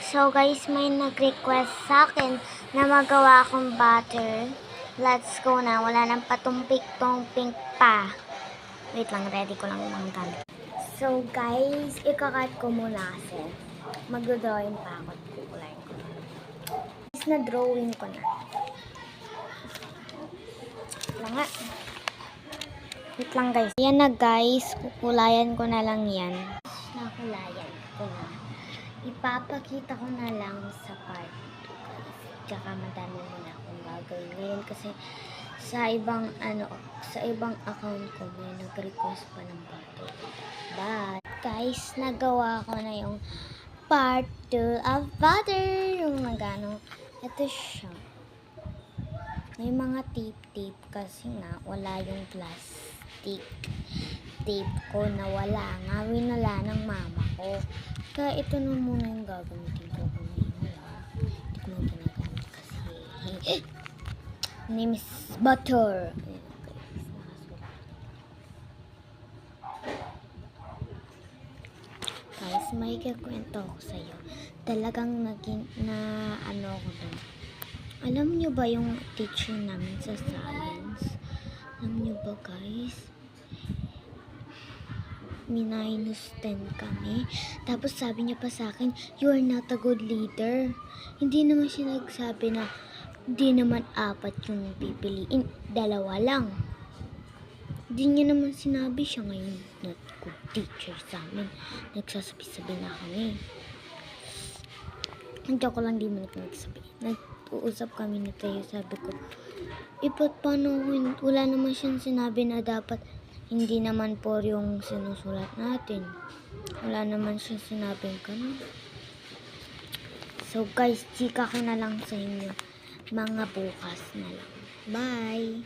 So guys, may nag-request sa akin na magawa akong butter. Let's go na. Wala nang patumpik-tumpik pa. Wait lang, ready ko lang yung gamit. So guys, ikakat ko muna kasi mag-drawing pa ako. Kukulayin ko. Guys, na-drawing ko na. Lang nga. Wait lang guys. Yan na guys, kukulayan ko na lang yan. Nakulayan ko na. Ipapakita ko na lang sa part 2 guys. Tsaka madami muna akong gagawin ngayon kasi sa ibang account ko may nag-request pa ng butter. But guys, nagawa ko na yung part 2 of butter. Yung nagano. Ito siya. May mga tape kasi nga wala yung plastic tape ko na wala nga. Winala ng mama ko. Kaya ito na muna yung gagamitin ko ngayon. Hindi ko na ginagamit kasi name is butter. Guys, may kikwento ko sa'yo. Talagang naging ano ko doon. Alam nyo ba yung teacher namin sa science? Alam nyo ba guys? Minus 10 kami. Tapos sabi niya pa sa akin, you are not a good leader. Hindi naman siya nagsabi na hindi naman 4 yung pipiliin. 2 lang. Hindi niya naman sinabi siya ngayon not good teacher sa amin. Nagsasabi-sabi na kami. Hindi ko lang di mo nagsabi. Nag-uusap kami na tayo. Sabi ko, ba't paano wala naman siyang sinabi na dapat hindi naman po yung sinusulat natin. Wala naman siya sinabing ganun. So guys, chika ko na lang sa inyo. Mga bukas na lang. Bye!